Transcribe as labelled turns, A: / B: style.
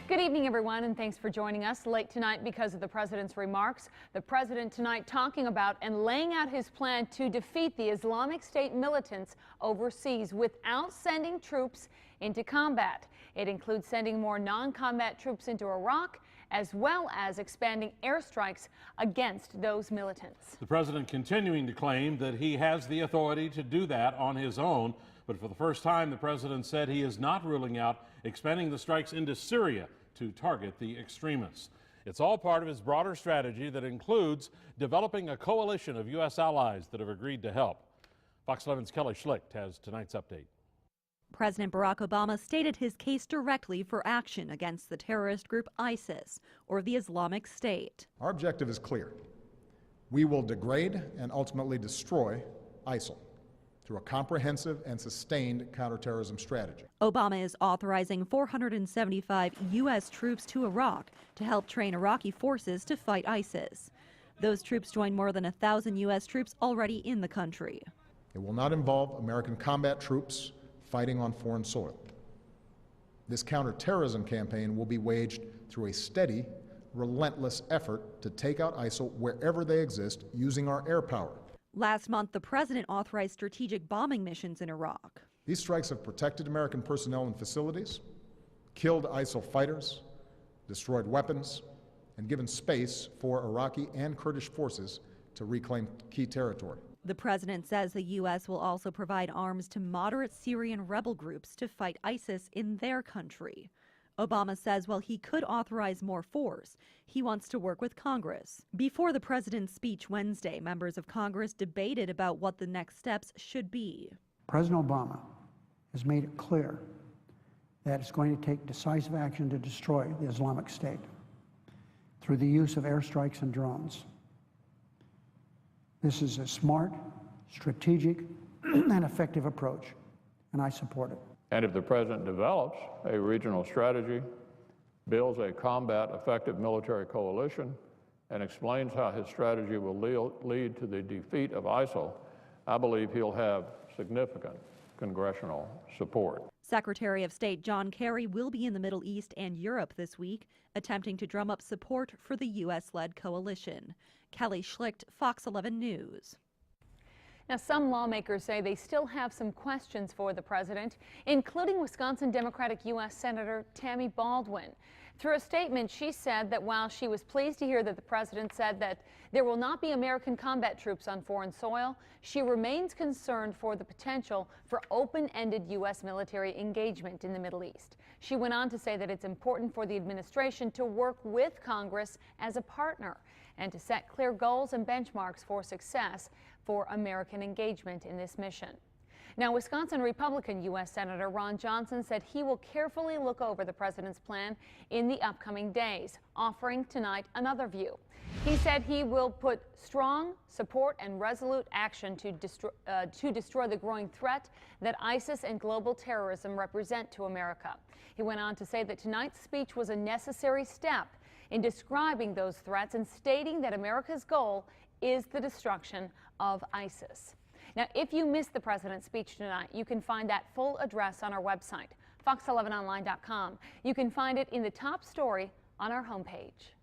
A: Good evening, everyone, and thanks for joining us late tonight because of the president's remarks. The president tonight talking about and laying out his plan to defeat the Islamic State militants overseas without sending troops into combat. It includes sending more non-combat troops into Iraq, as well as expanding airstrikes against those militants.
B: The president continuing to claim that he has the authority to do that on his own. But for the first time, the president said he is not ruling out expanding the strikes into Syria to target the extremists. It's all part of his broader strategy that includes developing a coalition of U.S. allies that have agreed to help. Fox 11's Kelly Schlicht has tonight's update.
C: President Barack Obama stated his case directly for action against the terrorist group ISIS, or the Islamic State.
D: Our objective is clear. We will degrade and ultimately destroy ISIL through a comprehensive and sustained counterterrorism strategy.
C: Obama is authorizing 475 U.S. troops to Iraq to help train Iraqi forces to fight ISIS. Those troops join more than 1,000 U.S. troops already in the country.
D: It will not involve American combat troops fighting on foreign soil. This counterterrorism campaign will be waged through a steady, relentless effort to take out ISIL wherever they exist using our air power.
C: Last month, the president authorized strategic bombing missions in Iraq.
D: These strikes have protected American personnel and facilities, killed ISIL fighters, destroyed weapons, and given space for Iraqi and Kurdish forces to reclaim key territory.
C: The president says the U.S. will also provide arms to moderate Syrian rebel groups to fight ISIS in their country. Obama says while he could authorize more force, he wants to work with Congress. Before the president's speech Wednesday, members of Congress debated about what the next steps should be.
E: President Obama has made it clear that it's going to take decisive action to destroy the Islamic State through the use of airstrikes and drones. This is a smart, strategic, and effective approach, and I support it.
F: And if the president develops a regional strategy, builds a combat effective military coalition, and explains how his strategy will lead to the defeat of ISIL, I believe he'll have significant congressional support.
C: Secretary of State John Kerry will be in the Middle East and Europe this week, attempting to drum up support for the U.S.-led coalition. Kelly Schlicht, Fox 11 News.
A: Now, some lawmakers say they still have some questions for the president, including Wisconsin Democratic U.S. Senator Tammy Baldwin. Through a statement, she said that while she was pleased to hear that the president said that there will not be American combat troops on foreign soil, she remains concerned for the potential for open-ended U.S. military engagement in the Middle East. She went on to say that it's important for the administration to work with Congress as a partner and to set clear goals and benchmarks for success for American engagement in this mission. Now, Wisconsin Republican U.S. Senator Ron Johnson said he will carefully look over the president's plan in the upcoming days, offering tonight another view. He said he will put strong support and resolute action to destroy the growing threat that ISIS and global terrorism represent to America. He went on to say that tonight's speech was a necessary step in describing those threats and stating that America's goal is the destruction of ISIS. Now, if you missed the president's speech tonight, you can find that full address on our website, fox11online.com. You can find it in the top story on our homepage.